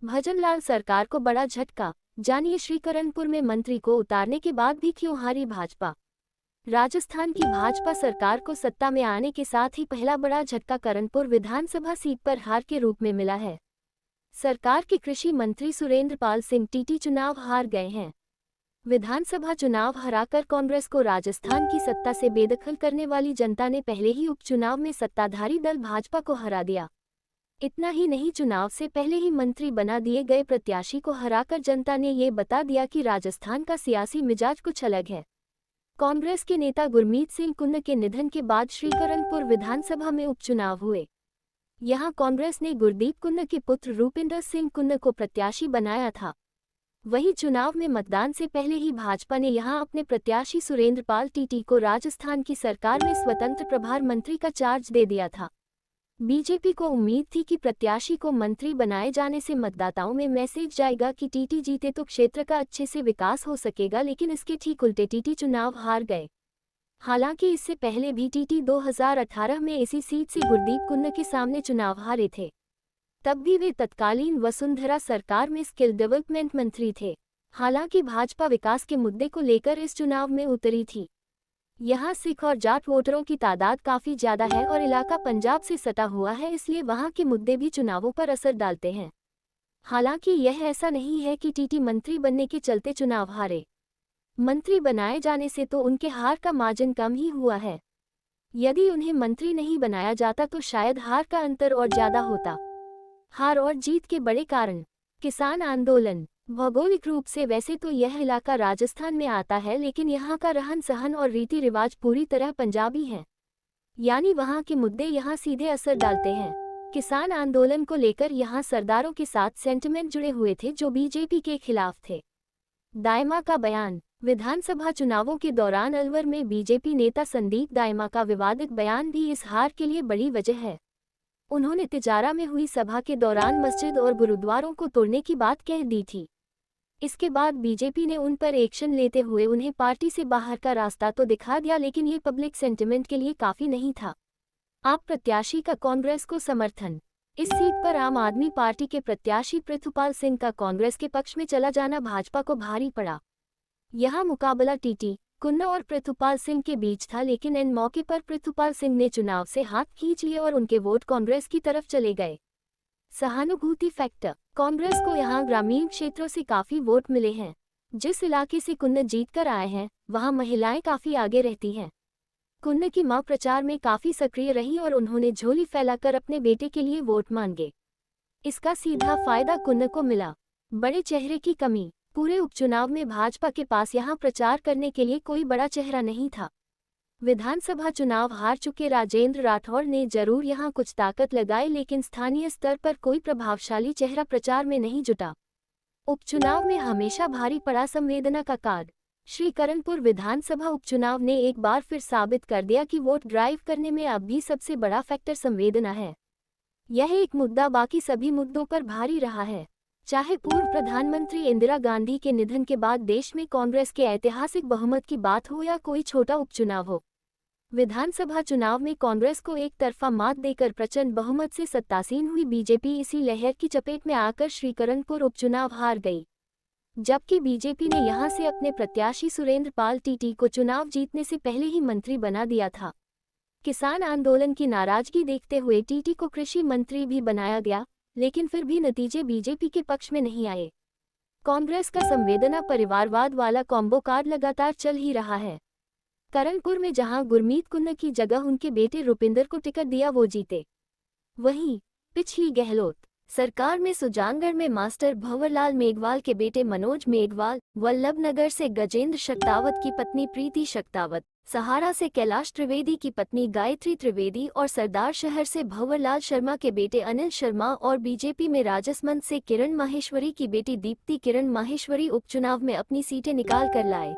भजनलाल सरकार को बड़ा झटका। जानिए श्रीकरणपुर में मंत्री को उतारने के बाद भी क्यों हारी भाजपा। राजस्थान की भाजपा सरकार को सत्ता में आने के साथ ही पहला बड़ा झटका करणपुर विधानसभा सीट पर हार के रूप में मिला है। सरकार के कृषि मंत्री सुरेंद्र पाल सिंह टीटी चुनाव हार गए हैं। विधानसभा चुनाव हराकर कांग्रेस को राजस्थान की सत्ता से बेदखल करने वाली जनता ने पहले ही उपचुनाव में सत्ताधारी दल भाजपा को हरा दिया। इतना ही नहीं, चुनाव से पहले ही मंत्री बना दिए गए प्रत्याशी को हराकर जनता ने ये बता दिया कि राजस्थान का सियासी मिजाज कुछ अलग है। कांग्रेस के नेता गुरमीत सिंह कुन्न के निधन के बाद श्रीकरणपुर विधानसभा में उपचुनाव हुए। यहां कांग्रेस ने गुरदीप कुन्न के पुत्र रूपिंदर सिंह कुन्न को प्रत्याशी बनाया था। वहीं चुनाव में मतदान से पहले ही भाजपा ने यहां अपने प्रत्याशी सुरेंद्र पाल टीटी को राजस्थान की सरकार में स्वतंत्र प्रभार मंत्री का चार्ज दे दिया था। बीजेपी को उम्मीद थी कि प्रत्याशी को मंत्री बनाए जाने से मतदाताओं में मैसेज जाएगा कि टीटी जीते तो क्षेत्र का अच्छे से विकास हो सकेगा, लेकिन इसके ठीक उल्टे टीटी चुनाव हार गए। हालांकि इससे पहले भी टीटी 2018 में इसी सीट से गुरदीप कुन्न के सामने चुनाव हारे थे। तब भी वे तत्कालीन वसुंधरा सरकार में स्किल डेवलपमेंट मंत्री थे। हालांकि भाजपा विकास के मुद्दे को लेकर इस चुनाव में उतरी थी। यहाँ सिख और जाट वोटरों की तादाद काफी ज्यादा है और इलाका पंजाब से सटा हुआ है, इसलिए वहाँ के मुद्दे भी चुनावों पर असर डालते हैं। हालांकि यह ऐसा नहीं है कि टीटी मंत्री बनने के चलते चुनाव हारे। मंत्री बनाए जाने से तो उनके हार का मार्जिन कम ही हुआ है। यदि उन्हें मंत्री नहीं बनाया जाता तो शायद हार का अंतर और ज्यादा होता। हार और जीत के बड़े कारण किसान आंदोलन। भौगोलिक रूप से वैसे तो यह इलाका राजस्थान में आता है, लेकिन यहाँ का रहन सहन और रीति रिवाज पूरी तरह पंजाबी हैं। यानी वहाँ के मुद्दे यहाँ सीधे असर डालते हैं। किसान आंदोलन को लेकर यहाँ सरदारों के साथ सेंटिमेंट जुड़े हुए थे जो बीजेपी के खिलाफ थे। दाइमा का बयान। विधानसभा चुनावों के दौरान अलवर में बीजेपी नेता संदीप दाइमा का विवादित बयान भी इस हार के लिए बड़ी वजह है। उन्होंने तिजारा में हुई सभा के दौरान मस्जिद और गुरुद्वारों को तोड़ने की बात कह दी थी। इसके बाद बीजेपी ने उन पर एक्शन लेते हुए उन्हें पार्टी से बाहर का रास्ता तो दिखा दिया, लेकिन ये पब्लिक सेंटिमेंट के लिए काफी नहीं था। आप प्रत्याशी का कांग्रेस को समर्थन। इस सीट पर आम आदमी पार्टी के प्रत्याशी पृथुपाल सिंह का कांग्रेस के पक्ष में चला जाना भाजपा को भारी पड़ा। यहां मुकाबला टीटी कुन्न और पृथुपाल सिंह के बीच था, लेकिन इन मौके पर पृथुपाल सिंह ने चुनाव से हाथ खींच लिए और उनके वोट कांग्रेस की तरफ चले गए। सहानुभूति फैक्टर। कांग्रेस को यहां ग्रामीण क्षेत्रों से काफी वोट मिले हैं। जिस इलाके से कुन्न जीतकर आए हैं वहां महिलाएं काफी आगे रहती हैं। कुन्न की मां प्रचार में काफी सक्रिय रही और उन्होंने झोली फैलाकर अपने बेटे के लिए वोट मांगे। इसका सीधा फायदा कुन्न को मिला। बड़े चेहरे की कमी। पूरे उपचुनाव में भाजपा के पास यहां प्रचार करने के लिए कोई बड़ा चेहरा नहीं था। विधानसभा चुनाव हार चुके राजेंद्र राठौड़ ने जरूर यहां कुछ ताकत लगाई, लेकिन स्थानीय स्तर पर कोई प्रभावशाली चेहरा प्रचार में नहीं जुटा। उपचुनाव में हमेशा भारी पड़ा संवेदना का कार्ड। श्रीकरणपुर विधानसभा उपचुनाव ने एक बार फिर साबित कर दिया कि वोट ड्राइव करने में अब भी सबसे बड़ा फैक्टर संवेदना है। यह एक मुद्दा बाकी सभी मुद्दों पर भारी रहा है। चाहे पूर्व प्रधानमंत्री इंदिरा गांधी के निधन के बाद देश में कांग्रेस के ऐतिहासिक बहुमत की बात हो या कोई छोटा उपचुनाव हो, विधानसभा चुनाव में कांग्रेस को एक तरफा मात देकर प्रचंड बहुमत से सत्तासीन हुई बीजेपी इसी लहर की चपेट में आकर श्रीकरणपुर उपचुनाव हार गई। जबकि बीजेपी ने यहां से अपने प्रत्याशी सुरेंद्र पाल टीटी को चुनाव जीतने से पहले ही मंत्री बना दिया था। किसान आंदोलन की नाराजगी देखते हुए टीटी को कृषि मंत्री भी बनाया गया, लेकिन फिर भी नतीजे बीजेपी के पक्ष में नहीं आए। कांग्रेस का संवेदना परिवारवाद वाला कॉम्बो कार्ड लगातार चल ही रहा है। करणपुर में जहां गुरमीत कुन्न की जगह उनके बेटे रूपिंदर को टिकट दिया वो जीते। वहीं पिछली गहलोत सरकार में सुजानगढ़ में मास्टर भंवरलाल मेघवाल के बेटे मनोज मेघवाल, वल्लभनगर से गजेंद्र शक्तावत की पत्नी प्रीति शक्तावत, सहारा से कैलाश त्रिवेदी की पत्नी गायत्री त्रिवेदी और सरदार शहर से भंवरलाल शर्मा के बेटे अनिल शर्मा और बीजेपी में राजसमंद से किरण माहेश्वरी की बेटी दीप्ति किरण माहेश्वरी उपचुनाव में अपनी सीटें निकाल कर लाए।